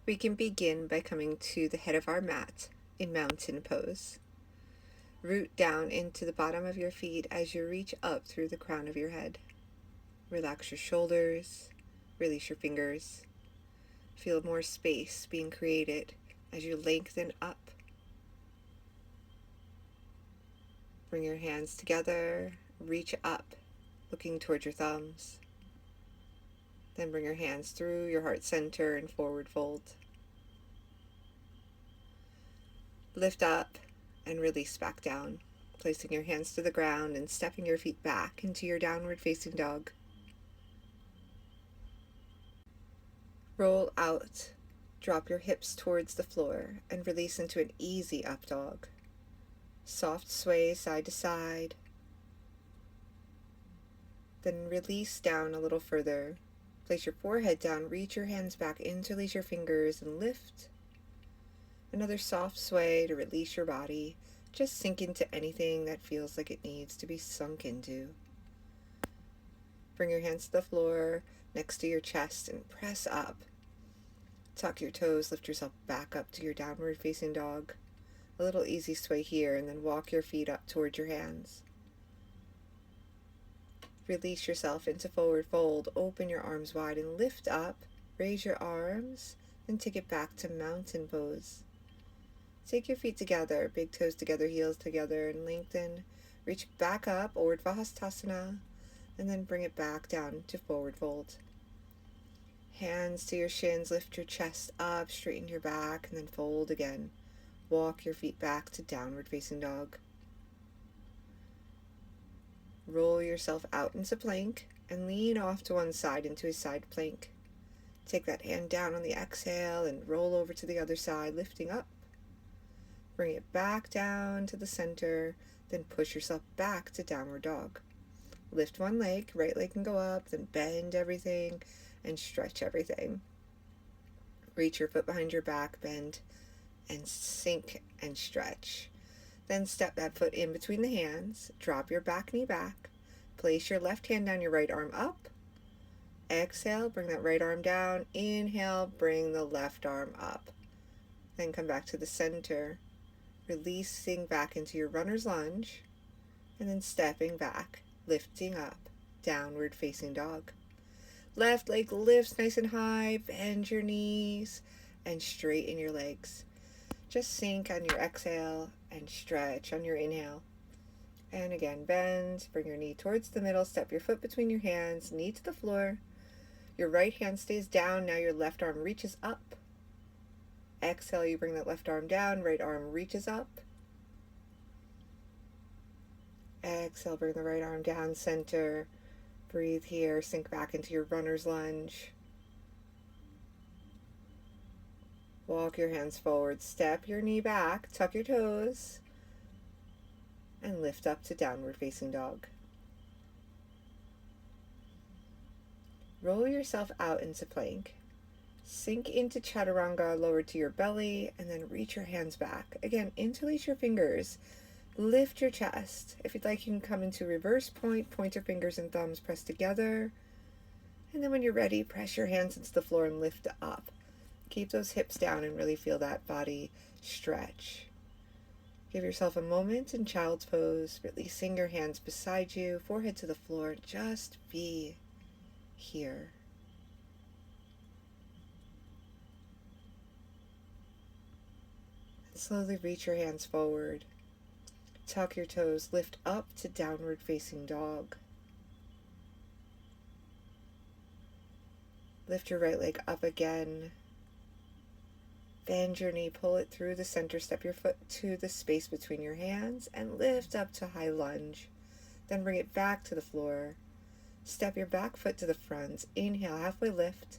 We can begin by coming to the head of our mat in mountain pose. Root down into the bottom of your feet as you reach up through the crown of your head. Relax your shoulders, release your fingers. Feel more space being created as you lengthen up. Bring your hands together, reach up, looking towards your thumbs. Then bring your hands through your heart center and forward fold. Lift up and release back down, placing your hands to the ground and stepping your feet back into your downward facing dog. Roll out, drop your hips towards the floor and release into an easy up dog. Soft sway side to side. Then release down a little further. Place your forehead down, reach your hands back, interlace your fingers and lift. Another soft sway to release your body. Just sink into anything that feels like it needs to be sunk into. Bring your hands to the floor next to your chest and press up. Tuck your toes, lift yourself back up to your downward facing dog. A little easy sway here and then walk your feet up towards your hands. Release yourself into forward fold, open your arms wide and lift up, raise your arms, then take it back to mountain pose. Take your feet together, big toes together, heels together, and lengthen. Reach back up, Urdhva Hastasana, and then bring it back down to forward fold. Hands to your shins, lift your chest up, straighten your back, and then fold again. Walk your feet back to downward facing dog. Roll yourself out into plank and lean off to one side into a side plank. Take that hand down on the exhale and roll over to the other side, lifting up. Bring it back down to the center, then push yourself back to downward dog. Lift one leg, right leg can go up, then bend everything and stretch everything. Reach your foot behind your back, bend and sink and stretch. Then step that foot in between the hands, drop your back knee back, place your left hand down your right arm up. Exhale, bring that right arm down. Inhale, bring the left arm up. Then come back to the center, releasing back into your runner's lunge, and then stepping back, lifting up, downward facing dog. Left leg lifts nice and high, bend your knees, and straighten your legs. Just sink on your exhale and stretch on your inhale. And again, bend, bring your knee towards the middle, step your foot between your hands, knee to the floor. Your right hand stays down, now your left arm reaches up. Exhale, you bring that left arm down, right arm reaches up. Exhale, bring the right arm down, center. Breathe here, sink back into your runner's lunge. Walk your hands forward, step your knee back, tuck your toes, and lift up to downward facing dog. Roll yourself out into plank. Sink into chaturanga, lower to your belly, and then reach your hands back. Again, interlace your fingers. Lift your chest. If you'd like, you can come into reverse point, point your fingers and thumbs pressed together. And then when you're ready, press your hands into the floor and lift up. Keep those hips down and really feel that body stretch. Give yourself a moment in child's pose, releasing your hands beside you, forehead to the floor. Just be here. Slowly reach your hands forward. Tuck your toes, lift up to downward facing dog. Lift your right leg up again. Bend your knee, pull it through the center, step your foot to the space between your hands, and lift up to high lunge. Then bring it back to the floor. Step your back foot to the front. Inhale, halfway lift,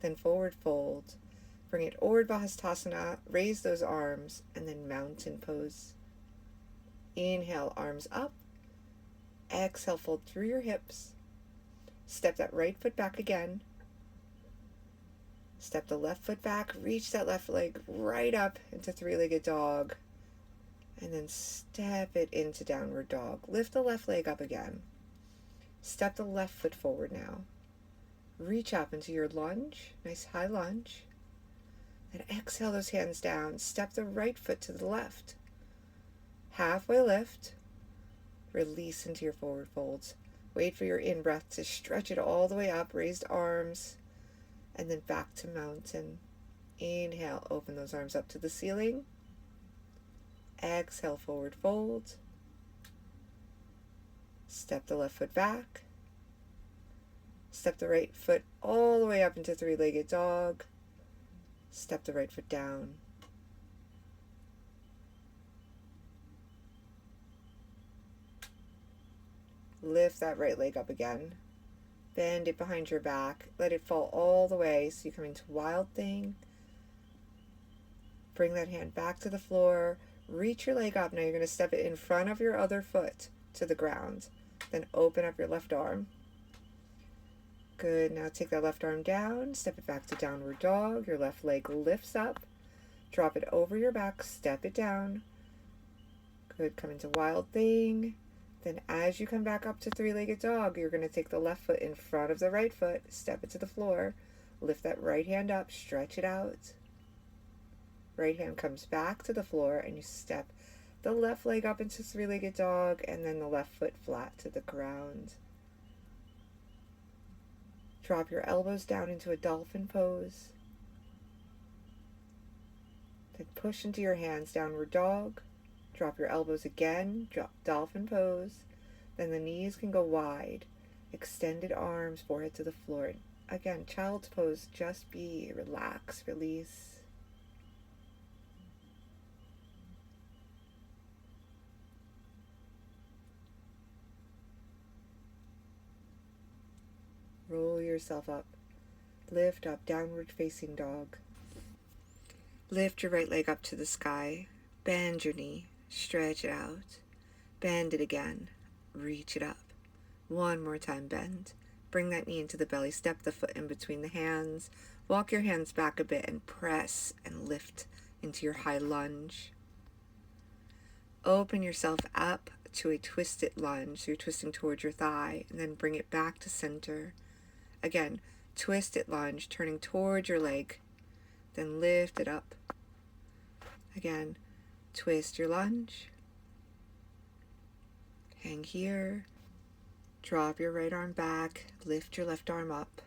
then forward fold. Bring it Urdhva Hastasana, raise those arms, and then mountain pose. Inhale, arms up. Exhale, fold through your hips. Step that right foot back again. Step the left foot back, reach that left leg right up into three-legged dog, and then step it into downward dog. Lift the left leg up again. Step the left foot forward now. Reach up into your lunge, nice high lunge. Then exhale those hands down. Step the right foot to the left. Halfway lift. Release into your forward folds. Wait for your in-breath to stretch it all the way up. Raised arms. And then back to mountain. Inhale, open those arms up to the ceiling. Exhale, forward fold. Step the left foot back. Step the right foot all the way up into three-legged dog. Step the right foot down. Lift that right leg up again. Bend it behind your back. Let it fall all the way so you come into Wild Thing. Bring that hand back to the floor. Reach your leg up. Now you're going to step it in front of your other foot to the ground. Then open up your left arm. Good. Now take that left arm down. Step it back to Downward Dog. Your left leg lifts up. Drop it over your back. Step it down. Good. Come into Wild Thing. Then as you come back up to three-legged dog, you're going to take the left foot in front of the right foot. Step it to the floor. Lift that right hand up. Stretch it out. Right hand comes back to the floor, and you step the left leg up into three-legged dog, and then the left foot flat to the ground. Drop your elbows down into a dolphin pose. Then push into your hands, Downward Dog. Drop your elbows again, drop dolphin pose. Then the knees can go wide. Extended arms, forehead to the floor. Again, child's pose, just be, relax, release. Roll yourself up. Lift up, downward facing dog. Lift your right leg up to the sky. Bend your knee. Stretch it out. Bend it again. Reach it up. One more time, bend. Bring that knee into the belly. Step the foot in between the hands. Walk your hands back a bit and press and lift into your high lunge. Open yourself up to a twisted lunge. So you're twisting towards your thigh, and then bring it back to center. Again, twisted lunge, turning towards your leg. Then lift it up. Again, twist your lunge. Hang here. Drop your right arm back. Lift your left arm up.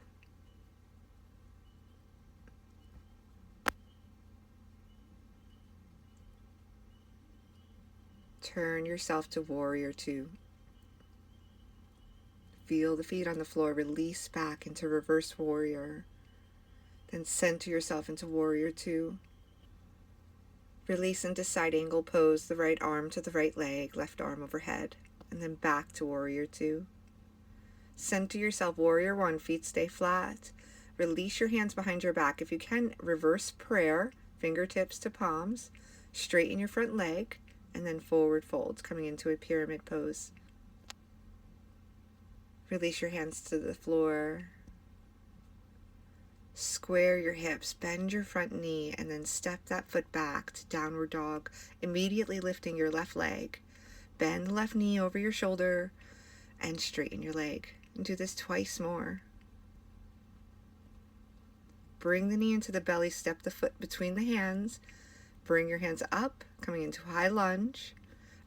Turn yourself to Warrior Two. Feel the feet on the floor. Release back into Reverse Warrior. Then center yourself into Warrior Two. Release into Side Angle Pose, the right arm to the right leg, left arm overhead, and then back to Warrior Two. Center yourself, Warrior One, feet stay flat. Release your hands behind your back. If you can, reverse prayer, fingertips to palms. Straighten your front leg, and then forward folds, coming into a pyramid pose. Release your hands to the floor. Square your hips, bend your front knee, and then step that foot back to Downward Dog, immediately lifting your left leg. Bend the left knee over your shoulder and straighten your leg. And do this twice more. Bring the knee into the belly, step the foot between the hands. Bring your hands up, coming into high lunge.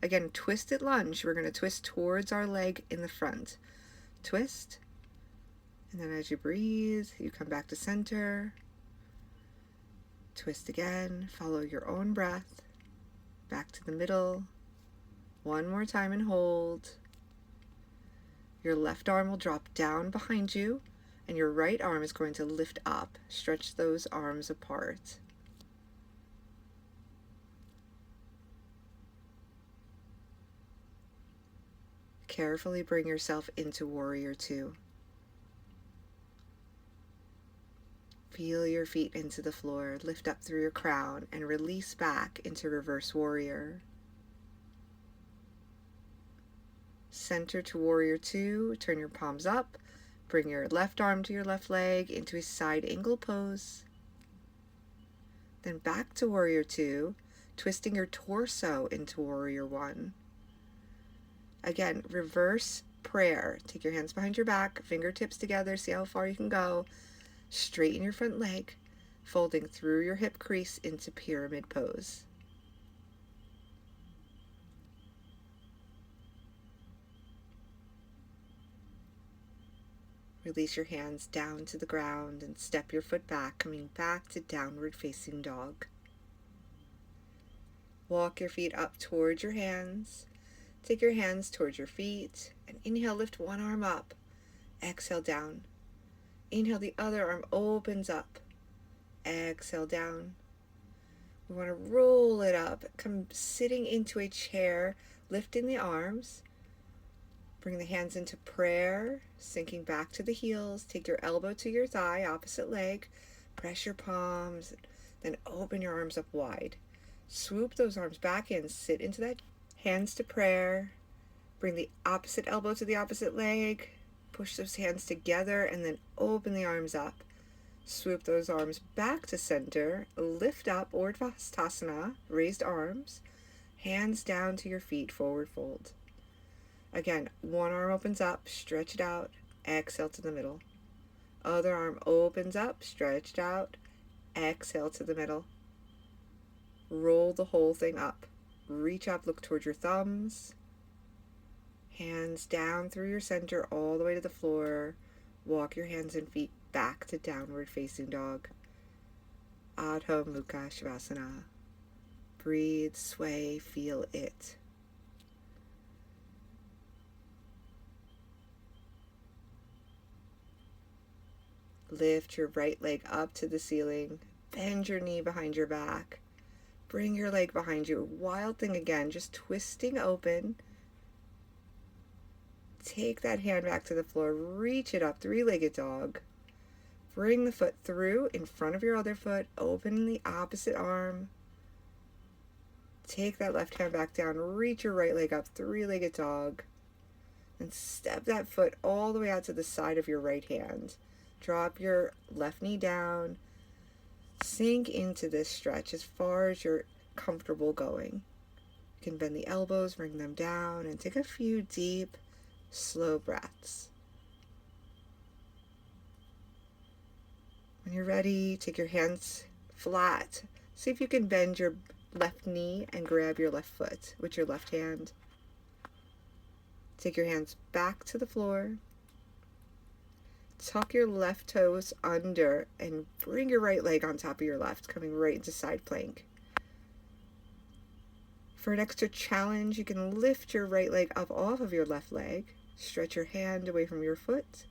Again, twisted lunge. We're going to twist towards our leg in the front. Twist. And then as you breathe, you come back to center. Twist again. Follow your own breath. Back to the middle. One more time and hold. Your left arm will drop down behind you, and your right arm is going to lift up. Stretch those arms apart. Carefully bring yourself into Warrior Two. Feel your feet into the floor, lift up through your crown, and release back into Reverse Warrior. Center to Warrior Two, turn your palms up, bring your left arm to your left leg into a side angle pose. Then back to Warrior Two, twisting your torso into Warrior One. Again, reverse prayer. Take your hands behind your back, fingertips together, see how far you can go. Straighten your front leg, folding through your hip crease into pyramid pose. Release your hands down to the ground and step your foot back, coming back to downward facing dog. Walk your feet up towards your hands. Take your hands towards your feet and inhale, lift one arm up. Exhale, down. Inhale, the other arm opens up. Exhale, down. We want to roll it up. Come sitting into a chair, lifting the arms. Bring the hands into prayer, sinking back to the heels. Take your elbow to your thigh, opposite leg. Press your palms, then open your arms up wide. Swoop those arms back in, sit into that. Hands to prayer. Bring the opposite elbow to the opposite leg. Push those hands together and then open the arms up. Swoop those arms back to center. Lift up, Urdhva, raised arms. Hands down to your feet, forward fold. Again, one arm opens up, stretch it out, exhale to the middle. Other arm opens up, stretched out, exhale to the middle. Roll the whole thing up. Reach up, look towards your thumbs. Hands down through your center all the way to the floor. Walk your hands and feet back to downward facing dog. Adho Mukha Shavasana. Breathe, sway, feel it. Lift your right leg up to the ceiling. Bend your knee behind your back. Bring your leg behind you. Wild thing again, just twisting open. Take that hand back to the floor. Reach it up, three-legged dog. Bring the foot through in front of your other foot. Open the opposite arm. Take that left hand back down. Reach your right leg up, three-legged dog. And step that foot all the way out to the side of your right hand. Drop your left knee down. Sink into this stretch as far as you're comfortable going. You can bend the elbows, bring them down, and take a few deep, slow breaths. When you're ready, take your hands flat. See if you can bend your left knee and grab your left foot with your left hand. Take your hands back to the floor. Tuck your left toes under and bring your right leg on top of your left, coming right into side plank. For an extra challenge, you can lift your right leg up off of your left leg, stretch your hand away from your foot,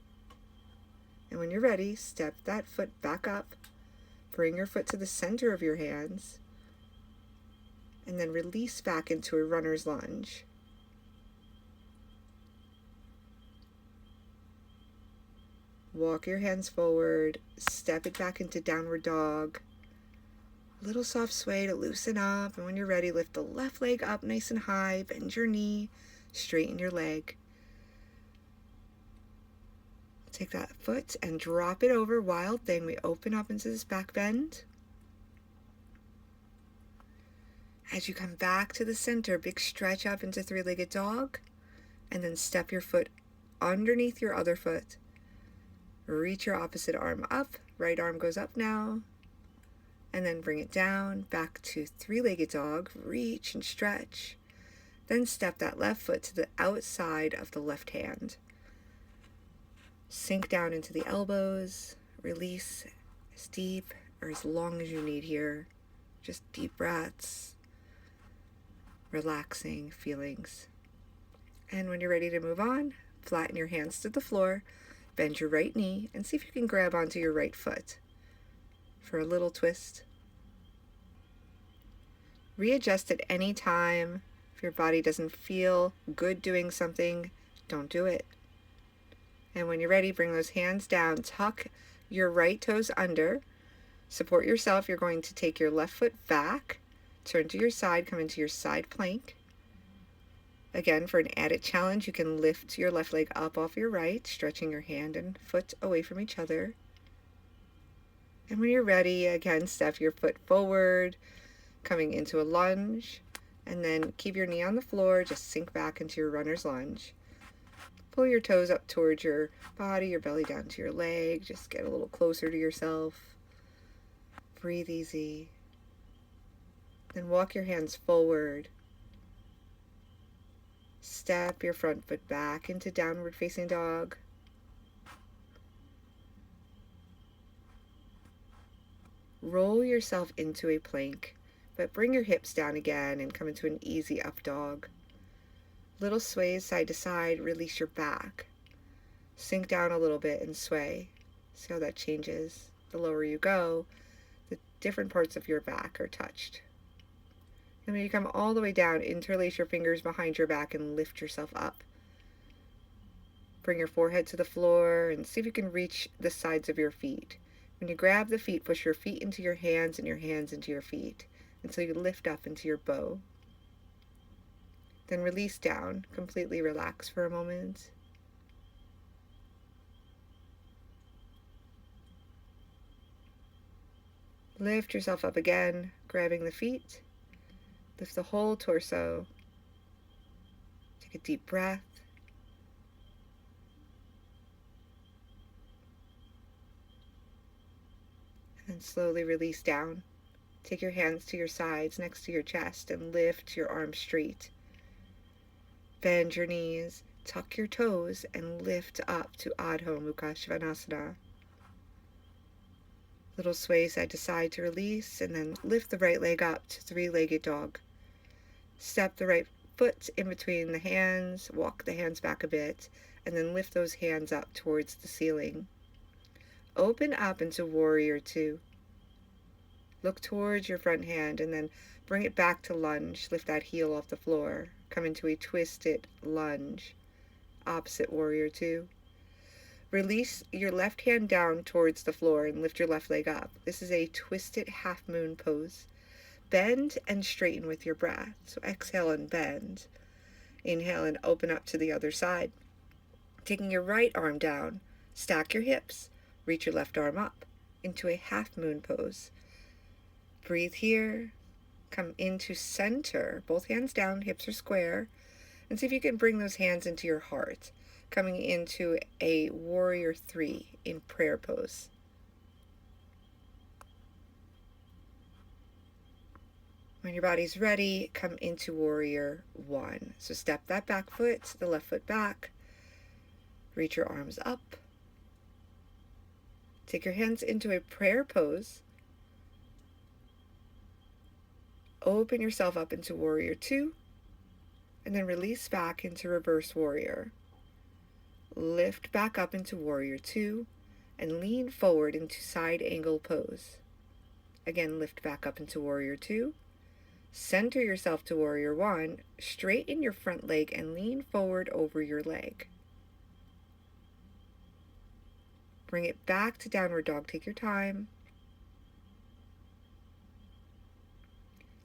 and when you're ready, step that foot back up, bring your foot to the center of your hands, and then release back into a runner's lunge. Walk your hands forward, step it back into downward dog. A little soft sway to loosen up, and when you're ready, lift the left leg up nice and high, bend your knee, straighten your leg. Take that foot and drop it over, wild thing. We open up into this back bend. As you come back to the center, big stretch up into three-legged dog, and then step your foot underneath your other foot. Reach your opposite arm up, right arm goes up now, and then bring it down, back to three-legged dog, reach and stretch. Then step that left foot to the outside of the left hand. Sink down into the elbows, release as deep or as long as you need here. Just deep breaths, relaxing feelings. And when you're ready to move on, flatten your hands to the floor. Bend your right knee and see if you can grab onto your right foot for a little twist. Readjust at any time. If your body doesn't feel good doing something, don't do it. And when you're ready, bring those hands down. Tuck your right toes under. Support yourself. You're going to take your left foot back, turn to your side, come into your side plank. Again, for an added challenge, you can lift your left leg up off your right, stretching your hand and foot away from each other. And when you're ready, again, step your foot forward, coming into a lunge, and then keep your knee on the floor, just sink back into your runner's lunge. Pull your toes up towards your body, your belly down to your leg, just get a little closer to yourself. Breathe easy. Then walk your hands forward. Step your front foot back into downward facing dog. Roll yourself into a plank, but bring your hips down again and come into an easy up dog. Little sways side to side, release your back. Sink down a little bit and sway. See how that changes. The lower you go, the different parts of your back are touched. And when you come all the way down, interlace your fingers behind your back and lift yourself up. Bring your forehead to the floor and see if you can reach the sides of your feet. When you grab the feet, push your feet into your hands and your hands into your feet until you lift up into your bow. Then release down, completely relax for a moment. Lift yourself up again, grabbing the feet. Lift the whole torso. Take a deep breath. And then slowly release down. Take your hands to your sides next to your chest and lift your arms straight. Bend your knees, tuck your toes, and lift up to Adho Mukha Shavasana. Little sway side to side to release, and then lift the right leg up to three-legged dog. Step the right foot in between the hands, walk the hands back a bit, and then lift those hands up towards the ceiling. Open up into Warrior Two. Look towards your front hand and then bring it back to lunge. Lift that heel off the floor. Come into a twisted lunge. Opposite Warrior Two. Release your left hand down towards the floor and lift your left leg up. This is a twisted half moon pose. Bend and straighten with your breath. So exhale and bend. Inhale and open up to the other side. Taking your right arm down, stack your hips. Reach your left arm up into a half moon pose. Breathe here. Come into center. Both hands down, hips are square. And see if you can bring those hands into your heart. Coming into a Warrior Three in prayer pose. When your body's ready, come into Warrior One. So step that back foot, the left foot back. Reach your arms up. Take your hands into a prayer pose. Open yourself up into Warrior Two. And then release back into Reverse Warrior. Lift back up into Warrior Two. And lean forward into Side Angle Pose. Again, lift back up into Warrior Two. Center yourself to Warrior One. Straighten your front leg and lean forward over your leg. Bring it back to Downward Dog. Take your time.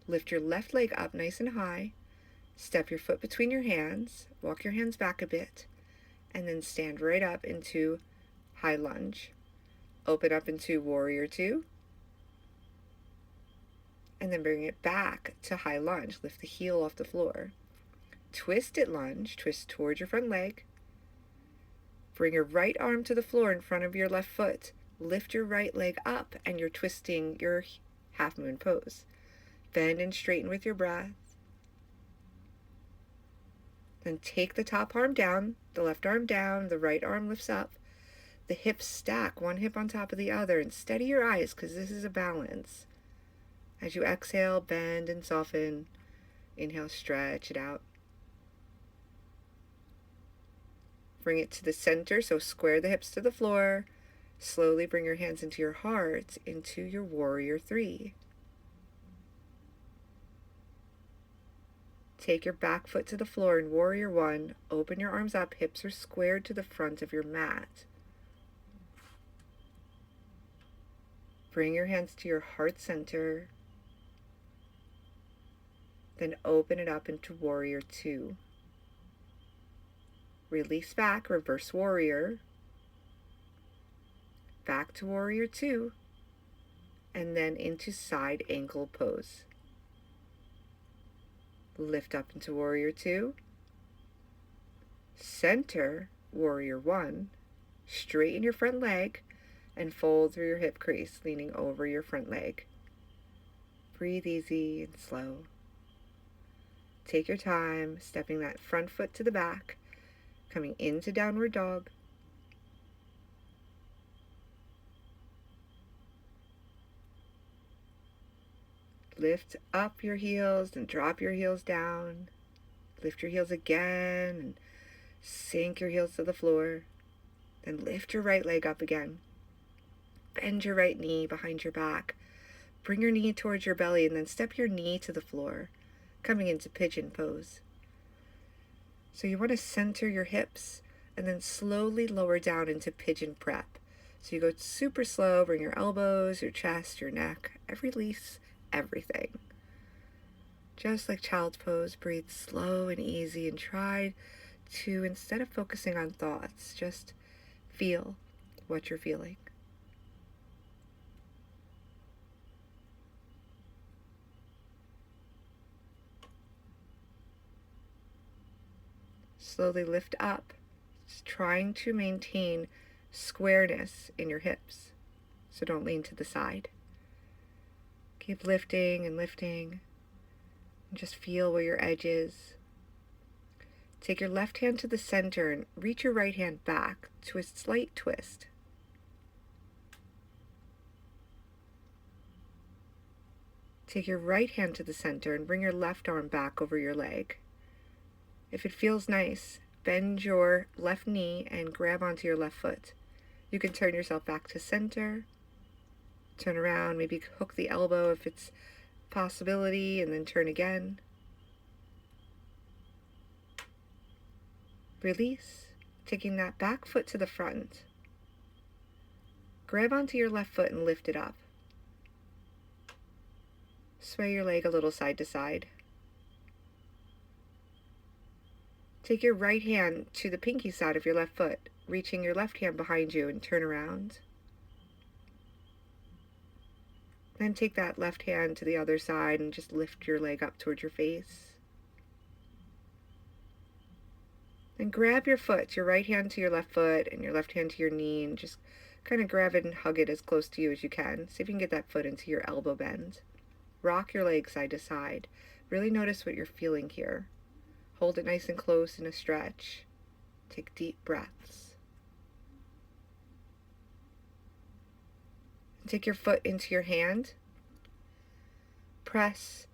Lift your left leg up nice and high. Step your foot between your hands. Walk your hands back a bit. And then stand right up into High Lunge. Open up into Warrior Two. And then bring it back to High Lunge. Lift the heel off the floor. Twisted lunge. Twist towards your front leg. Bring your right arm to the floor in front of your left foot. Lift your right leg up and you're twisting your half moon pose. Bend and straighten with your breath. Then take the top arm down, the left arm down, the right arm lifts up. The hips stack, one hip on top of the other, and steady your eyes because this is a balance. As you exhale, bend and soften. Inhale, stretch it out. Bring it to the center, so square the hips to the floor. Slowly bring your hands into your heart, into your Warrior Three. Take your back foot to the floor in Warrior One. Open your arms up, hips are squared to the front of your mat. Bring your hands to your heart center. Then open it up into Warrior Two. Release back, Reverse Warrior. Back to Warrior Two. And then into Side Angle Pose. Lift up into Warrior Two. Center Warrior One. Straighten your front leg and fold through your hip crease, leaning over your front leg. Breathe easy and slow. Take your time, stepping that front foot to the back, coming into downward dog. Lift up your heels and drop your heels down. Lift your heels again and sink your heels to the floor. Then lift your right leg up again. Bend your right knee behind your back. Bring your knee towards your belly and then step your knee to the floor, coming into Pigeon Pose. So you want to center your hips and then slowly lower down into Pigeon Prep. So you go super slow, bring your elbows, your chest, your neck, release everything. Just like Child's Pose, breathe slow and easy and try to, instead of focusing on thoughts, just feel what you're feeling. Slowly lift up, just trying to maintain squareness in your hips, so don't lean to the side. Keep lifting and lifting, and just feel where your edge is. Take your left hand to the center and reach your right hand back to a slight twist. Take your right hand to the center and bring your left arm back over your leg. If it feels nice, bend your left knee and grab onto your left foot. You can turn yourself back to center, turn around, maybe hook the elbow if it's a possibility, and then turn again. Release, taking that back foot to the front. Grab onto your left foot and lift it up. Sway your leg a little side to side. Take your right hand to the pinky side of your left foot, reaching your left hand behind you and turn around. Then take that left hand to the other side and just lift your leg up towards your face. Then grab your foot, your right hand to your left foot and your left hand to your knee, and just kind of grab it and hug it as close to you as you can. See if you can get that foot into your elbow bend. Rock your leg side to side. Really notice what you're feeling here. Hold it nice and close in a stretch. Take deep breaths. Take your foot into your hand. Press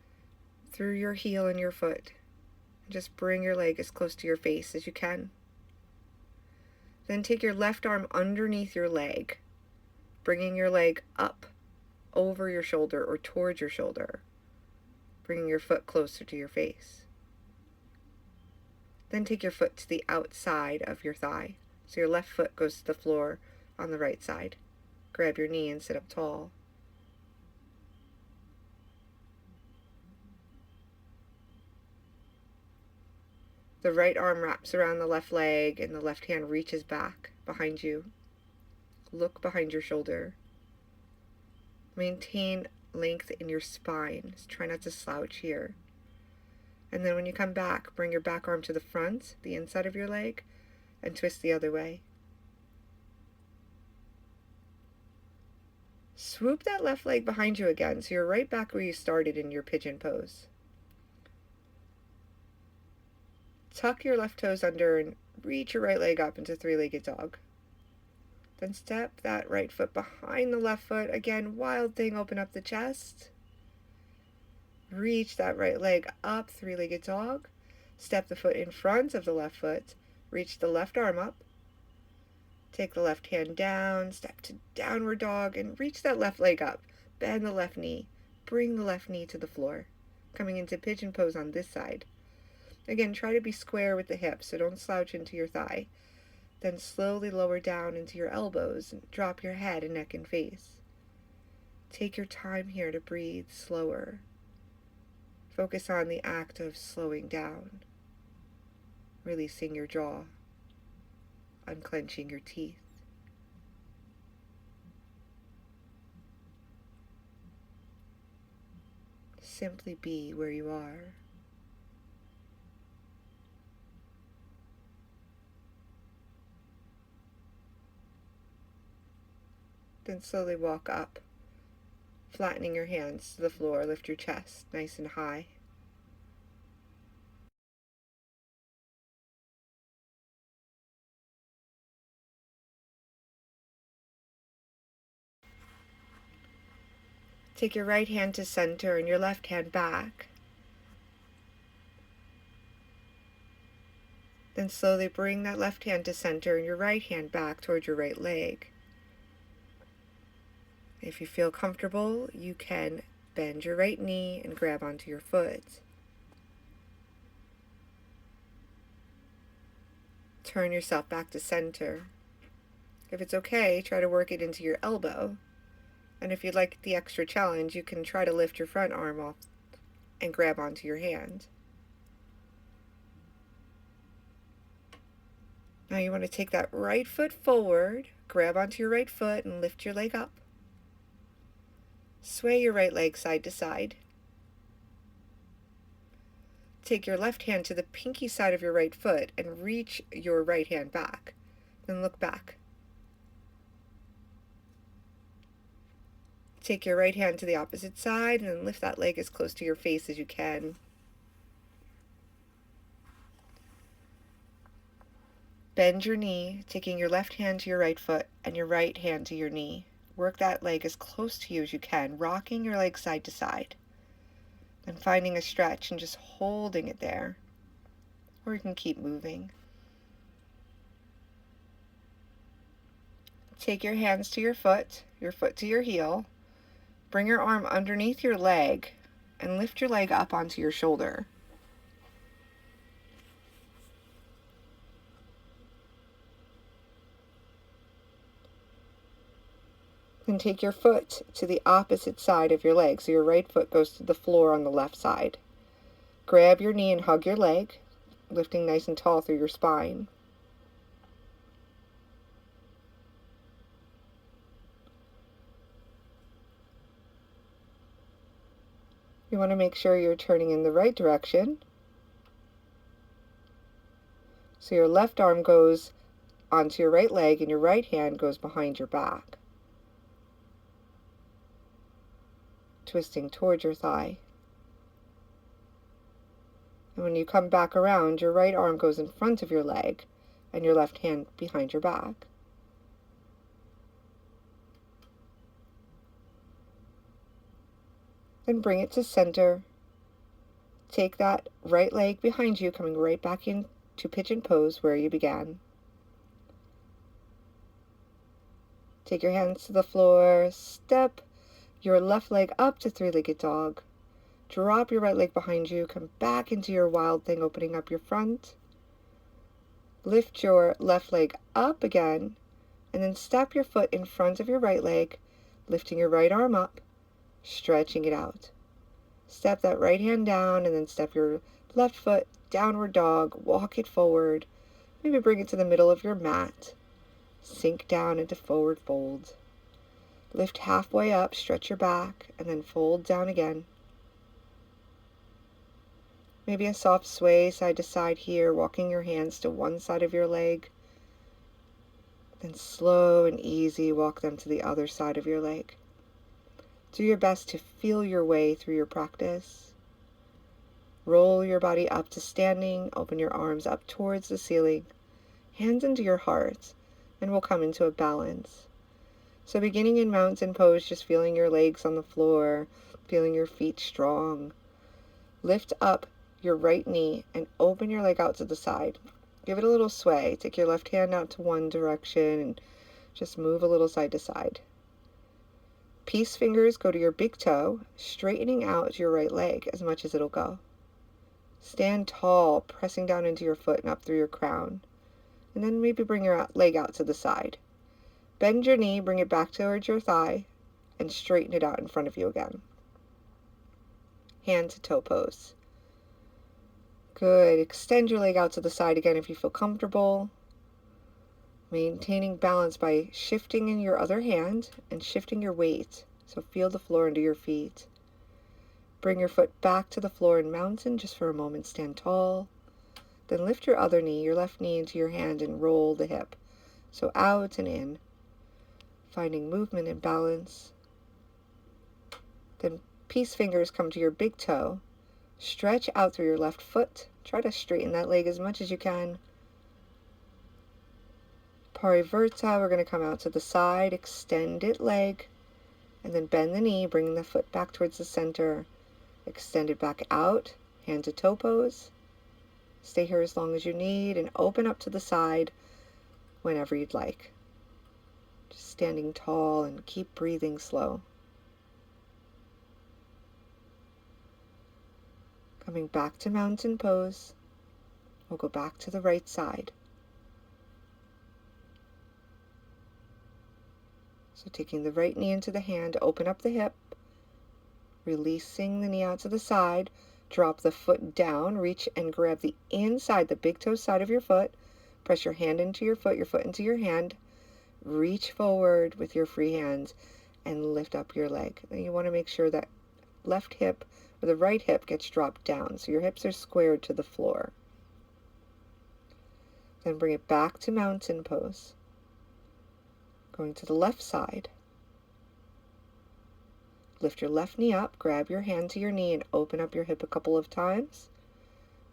through your heel and your foot. Just bring your leg as close to your face as you can. Then take your left arm underneath your leg, bringing your leg up over your shoulder or towards your shoulder, bringing your foot closer to your face. Then take your foot to the outside of your thigh. So your left foot goes to the floor on the right side. Grab your knee and sit up tall. The right arm wraps around the left leg and the left hand reaches back behind you. Look behind your shoulder. Maintain length in your spine. Just try not to slouch here. And then when you come back, bring your back arm to the front, the inside of your leg, and twist the other way. Swoop that left leg behind you again, so you're right back where you started in your pigeon pose. Tuck your left toes under and reach your right leg up into three-legged dog. Then step that right foot behind the left foot. Again, wild thing, open up the chest. Reach that right leg up, three-legged dog. Step the foot in front of the left foot. Reach the left arm up. Take the left hand down, step to downward dog, and reach that left leg up. Bend the left knee. Bring the left knee to the floor. Coming into pigeon pose on this side. Again, try to be square with the hips, so don't slouch into your thigh. Then slowly lower down into your elbows and drop your head and neck and face. Take your time here to breathe slower. Focus on the act of slowing down, releasing your jaw, unclenching your teeth. Simply be where you are. Then slowly walk up, Flattening your hands to the floor, lift your chest nice and high. Take your right hand to center and your left hand back. Then slowly bring that left hand to center and your right hand back towards your right leg. If you feel comfortable, you can bend your right knee and grab onto your foot. Turn yourself back to center. If it's okay, try to work it into your elbow. And if you'd like the extra challenge, you can try to lift your front arm off and grab onto your hand. Now you want to take that right foot forward, grab onto your right foot and lift your leg up. Sway your right leg side to side. Take your left hand to the pinky side of your right foot and reach your right hand back. Then look back. Take your right hand to the opposite side and then lift that leg as close to your face as you can. Bend your knee, taking your left hand to your right foot and your right hand to your knee. Work that leg as close to you as you can, rocking your leg side to side. Then finding a stretch and just holding it there. Or you can keep moving. Take your hands to your foot to your heel. Bring your arm underneath your leg and lift your leg up onto your shoulder. Then take your foot to the opposite side of your leg, so your right foot goes to the floor on the left side. Grab your knee and hug your leg, lifting nice and tall through your spine. You want to make sure you're turning in the right direction. So your left arm goes onto your right leg and your right hand goes behind your back, twisting towards your thigh. And when you come back around, your right arm goes in front of your leg and your left hand behind your back. Then bring it to center. Take that right leg behind you, coming right back into Pigeon Pose where you began. Take your hands to the floor, step your left leg up to three-legged dog. Drop your right leg behind you, come back into your wild thing, opening up your front. Lift your left leg up again, and then step your foot in front of your right leg, lifting your right arm up, stretching it out. Step that right hand down, and then step your left foot, downward dog, walk it forward. Maybe bring it to the middle of your mat. Sink down into forward fold. Lift halfway up, stretch your back, and then fold down again. Maybe a soft sway side to side here, walking your hands to one side of your leg. Then slow and easy, walk them to the other side of your leg. Do your best to feel your way through your practice. Roll your body up to standing, open your arms up towards the ceiling, hands into your heart, and we'll come into a balance. So beginning in mountain pose, just feeling your legs on the floor, feeling your feet strong. Lift up your right knee and open your leg out to the side. Give it a little sway. Take your left hand out to one direction and just move a little side to side. Peace fingers go to your big toe, straightening out your right leg as much as it'll go. Stand tall, pressing down into your foot and up through your crown. And then maybe bring your leg out to the side. Bend your knee, bring it back towards your thigh, and straighten it out in front of you again. Hand to toe pose. Good. Extend your leg out to the side again if you feel comfortable. Maintaining balance by shifting in your other hand and shifting your weight. So feel the floor under your feet. Bring your foot back to the floor in mountain just for a moment. Stand tall. Then lift your other knee, your left knee, into your hand and roll the hip. So out and in. Finding movement and balance. Then peace fingers come to your big toe. Stretch out through your left foot. Try to straighten that leg as much as you can. Parivirta, we're going to come out to the side, extend it leg, and then bend the knee, bringing the foot back towards the center. Extend it back out, hand to toe pose. Stay here as long as you need and open up to the side whenever you'd like. Just standing tall and keep breathing slow. Coming back to mountain pose, we'll go back to the right side. So taking the right knee into the hand, open up the hip, releasing the knee out to the side, drop the foot down, reach and grab the inside, the big toe side of your foot, press your hand into your foot into your hand, reach forward with your free hands and lift up your leg. Then you want to make sure that left hip or the right hip gets dropped down, so your hips are squared to the floor. Then bring it back to mountain pose. Going to the left side. Lift your left knee up, grab your hand to your knee and open up your hip a couple of times.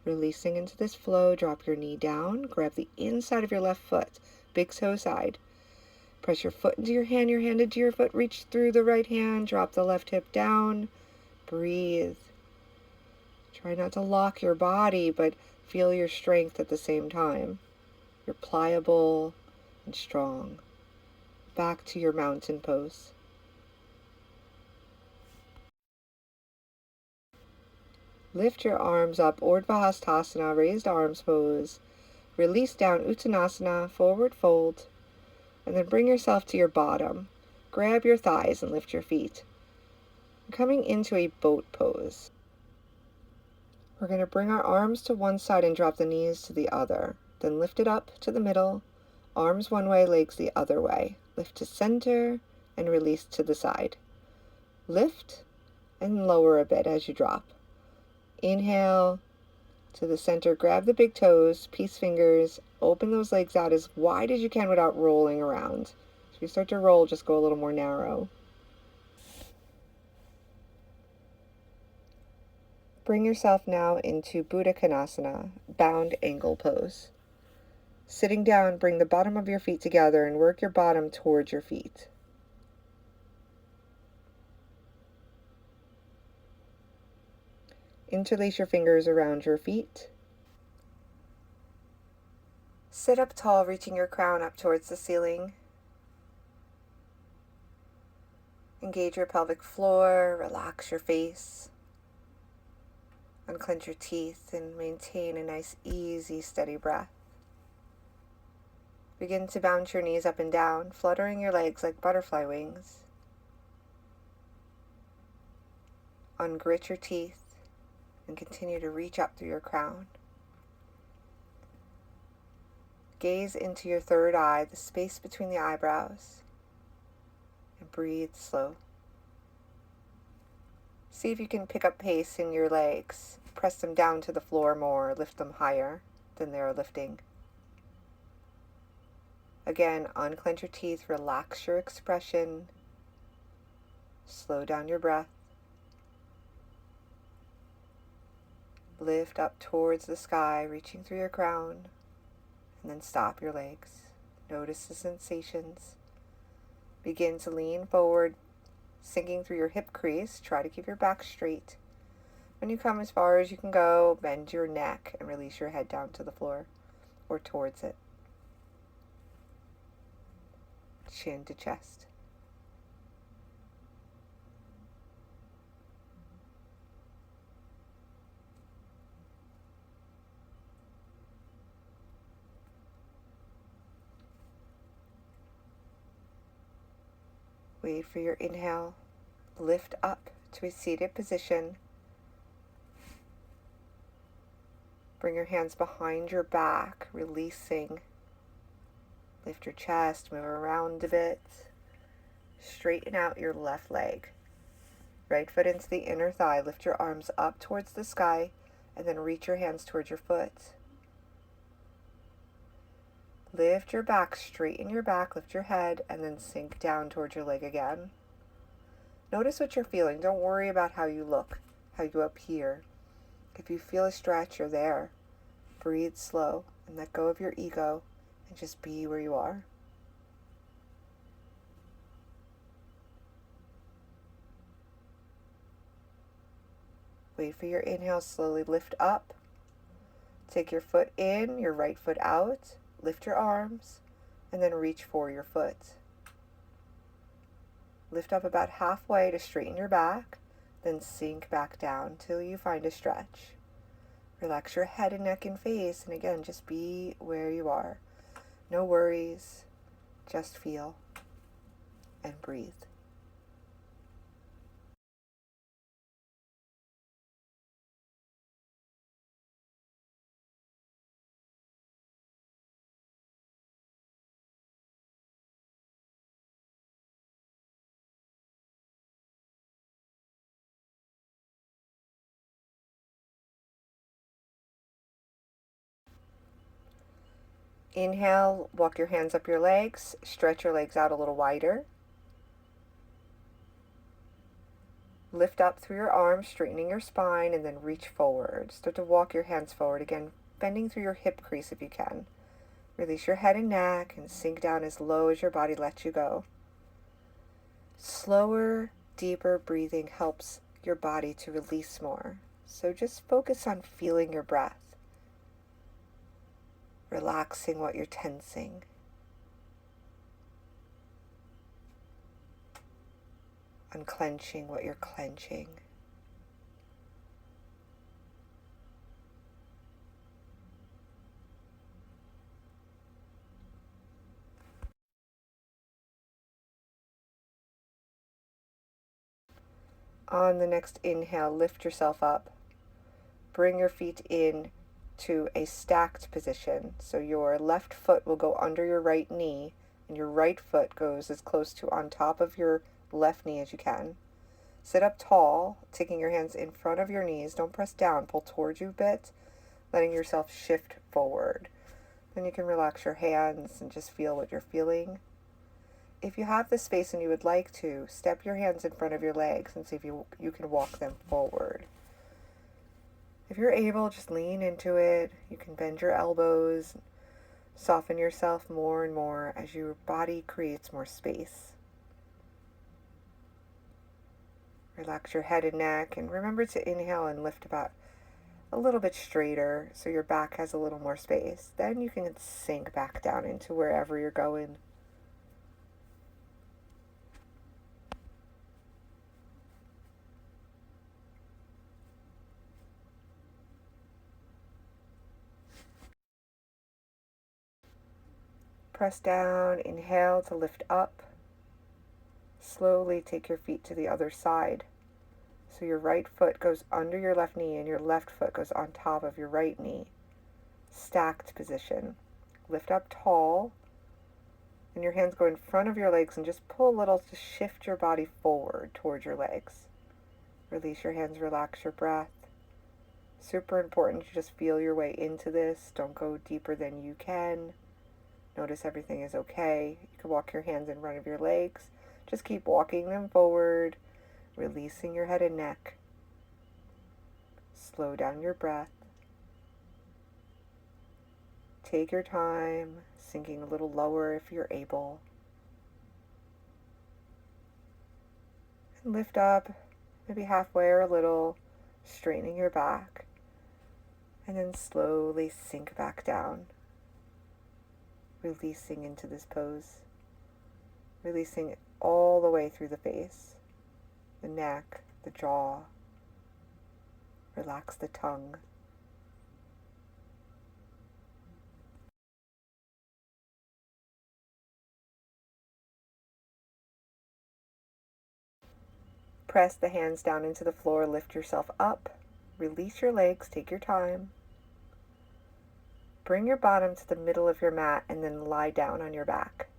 Releasing into this flow, drop your knee down, grab the inside of your left foot, big toe side. Press your foot into your hand into your foot, reach through the right hand, drop the left hip down, breathe. Try not to lock your body, but feel your strength at the same time. You're pliable and strong. Back to your mountain pose. Lift your arms up, Urdhva Hastasana, raised arms pose. Release down, Uttanasana, forward fold. And then bring yourself to your bottom. Grab your thighs and lift your feet. Coming into a boat pose. We're going to bring our arms to one side and drop the knees to the other. Then lift it up to the middle. Arms one way, legs the other way. Lift to center and release to the side. Lift and lower a bit as you drop. Inhale to the center, grab the big toes, peace fingers, open those legs out as wide as you can without rolling around. So if you start to roll, just go a little more narrow. Bring yourself now into Buddha Kanasana, bound angle pose. Sitting down, bring the bottom of your feet together and work your bottom towards your feet. Interlace your fingers around your feet. Sit up tall, reaching your crown up towards the ceiling. Engage your pelvic floor, relax your face. Unclench your teeth and maintain a nice, easy, steady breath. Begin to bounce your knees up and down, fluttering your legs like butterfly wings. Ungrit your teeth and continue to reach up through your crown. Gaze into your third eye, the space between the eyebrows, and breathe slow. See if you can pick up pace in your legs. Press them down to the floor more, lift them higher than they are lifting. Again, unclench your teeth, relax your expression, slow down your breath. Lift up towards the sky, reaching through your crown, and then stop your legs. Notice the sensations. Begin to lean forward, sinking through your hip crease. Try to keep your back straight. When you come as far as you can go, bend your neck and release your head down to the floor or towards it. Chin to chest. Wait for your inhale. Lift up to a seated position. Bring your hands behind your back, releasing. Lift your chest, move around a bit. Straighten out your left leg. Right foot into the inner thigh. Lift your arms up towards the sky and then reach your hands towards your foot. Lift your back, straighten your back, lift your head, and then sink down towards your leg again. Notice what you're feeling. Don't worry about how you look, how you appear. If you feel a stretch, you're there. Breathe slow and let go of your ego and just be where you are. Wait for your inhale, slowly lift up. Take your foot in, your right foot out. Lift your arms and then reach for your foot. Lift up about halfway to straighten your back, then sink back down till you find a stretch. Relax your head and neck and face, and again, just be where you are. No worries, just feel and breathe. Inhale, walk your hands up your legs, stretch your legs out a little wider. Lift up through your arms, straightening your spine, and then reach forward. Start to walk your hands forward again, bending through your hip crease if you can. Release your head and neck and sink down as low as your body lets you go. Slower, deeper breathing helps your body to release more. So just focus on feeling your breath, relaxing what you're tensing. Unclenching what you're clenching. On the next inhale, lift yourself up. Bring your feet in to a stacked position. So your left foot will go under your right knee, and your right foot goes as close to on top of your left knee as you can. Sit up tall, taking your hands in front of your knees. Don't press down, pull towards you a bit, letting yourself shift forward. Then you can relax your hands and just feel what you're feeling. If you have the space and you would like to, step your hands in front of your legs and see if you can walk them forward. If you're able, just lean into it. You can bend your elbows, soften yourself more and more as your body creates more space. Relax your head and neck, and remember to inhale and lift about a little bit straighter so your back has a little more space. Then you can sink back down into wherever you're going. Press down, inhale to lift up. Slowly take your feet to the other side. So your right foot goes under your left knee and your left foot goes on top of your right knee. Stacked position. Lift up tall, and your hands go in front of your legs and just pull a little to shift your body forward towards your legs. Release your hands, relax your breath. Super important to just feel your way into this. Don't go deeper than you can. Notice everything is okay. You can walk your hands in front of your legs. Just keep walking them forward, releasing your head and neck. Slow down your breath. Take your time, sinking a little lower if you're able. And lift up, maybe halfway or a little, straightening your back. And then slowly sink back down, releasing into this pose. Releasing all the way through the face, the neck, the jaw. Relax the tongue. Press the hands down into the floor, lift yourself up. Release your legs, take your time. Bring your bottom to the middle of your mat and then lie down on your back.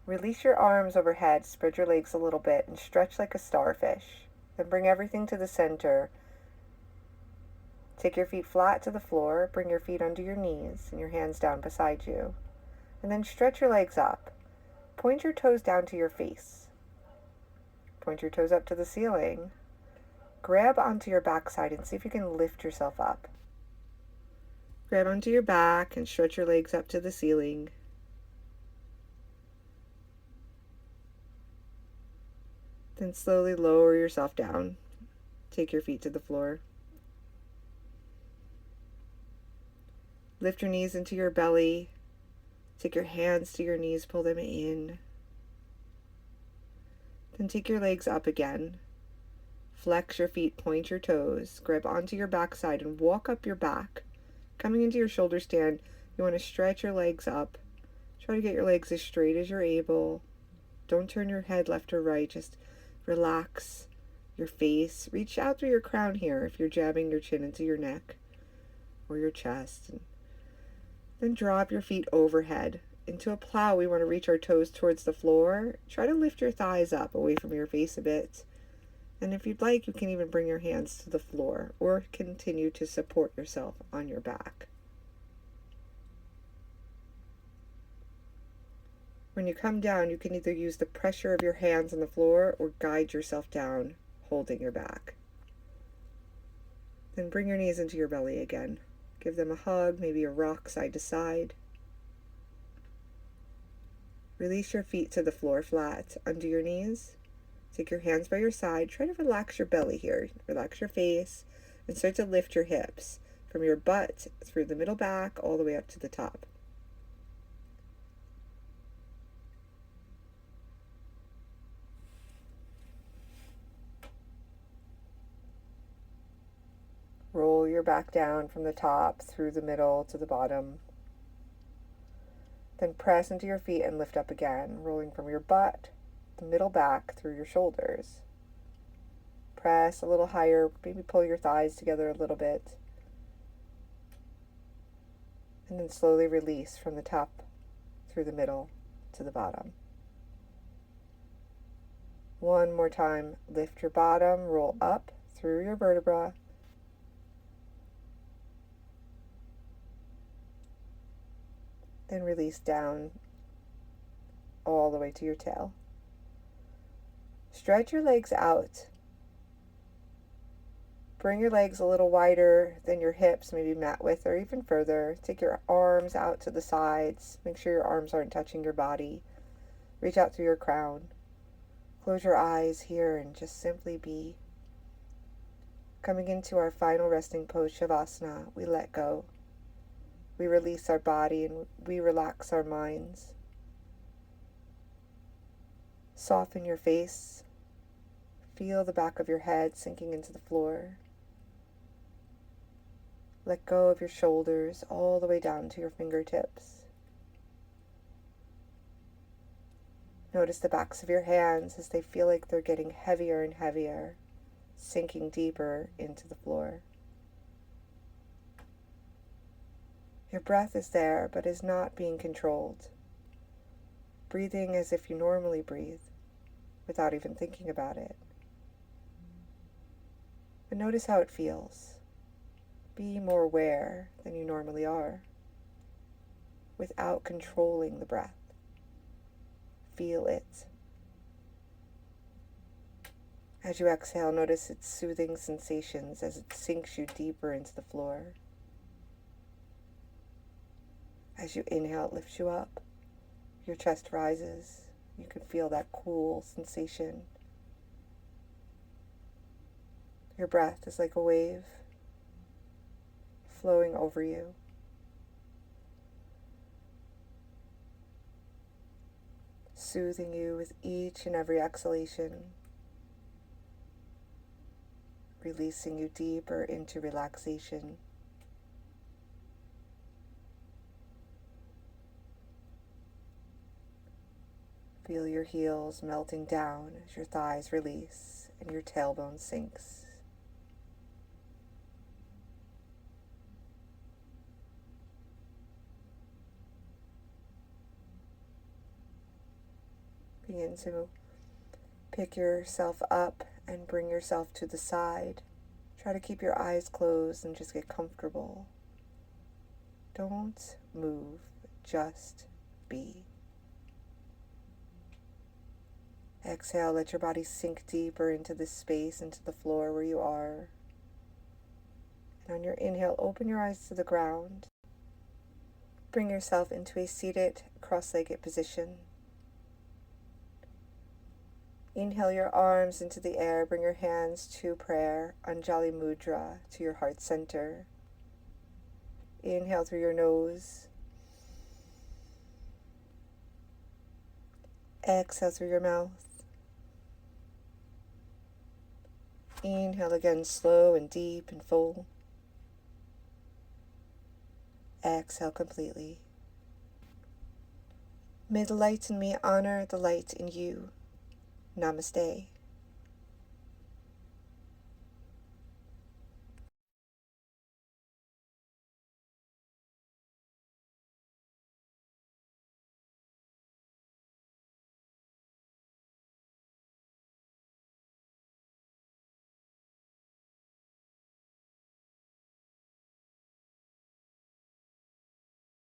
Release your arms overhead, spread your legs a little bit, and stretch like a starfish. Then bring everything to the center. Take your feet flat to the floor, bring your feet under your knees and your hands down beside you. And then stretch your legs up. Point your toes down to your face. Point your toes up to the ceiling. Grab onto your backside and see if you can lift yourself up. Grab onto your back and stretch your legs up to the ceiling. Then slowly lower yourself down. Take your feet to the floor. Lift your knees into your belly. Take your hands to your knees, pull them in. Then take your legs up again. Flex your feet, point your toes, grab onto your backside and walk up your back. Coming into your shoulder stand, you want to stretch your legs up. Try to get your legs as straight as you're able. Don't turn your head left or right, just relax your face. Reach out through your crown here if you're jabbing your chin into your neck or your chest. And then drop your feet overhead. Into a plow, we want to reach our toes towards the floor. Try to lift your thighs up away from your face a bit. And if you'd like, you can even bring your hands to the floor or continue to support yourself on your back. When you come down, you can either use the pressure of your hands on the floor or guide yourself down, holding your back. Then bring your knees into your belly again. Give them a hug, maybe a rock side to side. Release your feet to the floor flat under your knees. Take your hands by your side. Try to relax your belly here. Relax your face and start to lift your hips from your butt through the middle back all the way up to the top. Roll your back down from the top through the middle to the bottom. Then press into your feet and lift up again, rolling from your butt, the middle back through your shoulders. Press a little higher, maybe pull your thighs together a little bit. And then slowly release from the top through the middle to the bottom. One more time, lift your bottom, roll up through your vertebra. Then release down all the way to your tail. Stretch your legs out. Bring your legs a little wider than your hips, maybe mat width or even further. Take your arms out to the sides. Make sure your arms aren't touching your body. Reach out through your crown. Close your eyes here and just simply be. Coming into our final resting pose, Shavasana, we let go. We release our body and we relax our minds. Soften your face. Feel the back of your head sinking into the floor. Let go of your shoulders all the way down to your fingertips. Notice the backs of your hands as they feel like they're getting heavier and heavier, sinking deeper into the floor. Your breath is there, but is not being controlled. Breathing as if you normally breathe, without even thinking about it. But notice how it feels. Be more aware than you normally are, without controlling the breath. Feel it. As you exhale, notice its soothing sensations as it sinks you deeper into the floor. As you inhale, it lifts you up. Your chest rises. You can feel that cool sensation. Your breath is like a wave flowing over you. Soothing you with each and every exhalation. Releasing you deeper into relaxation. Feel your heels melting down as your thighs release and your tailbone sinks. Begin to pick yourself up and bring yourself to the side. Try to keep your eyes closed and just get comfortable. Don't move, just be. Exhale, let your body sink deeper into this space, into the floor where you are. And on your inhale, open your eyes to the ground. Bring yourself into a seated, cross-legged position. Inhale your arms into the air. Bring your hands to prayer, Anjali Mudra, to your heart center. Inhale through your nose. Exhale through your mouth. Inhale again, slow and deep and full. Exhale completely. May the light in me honor the light in you. Namaste.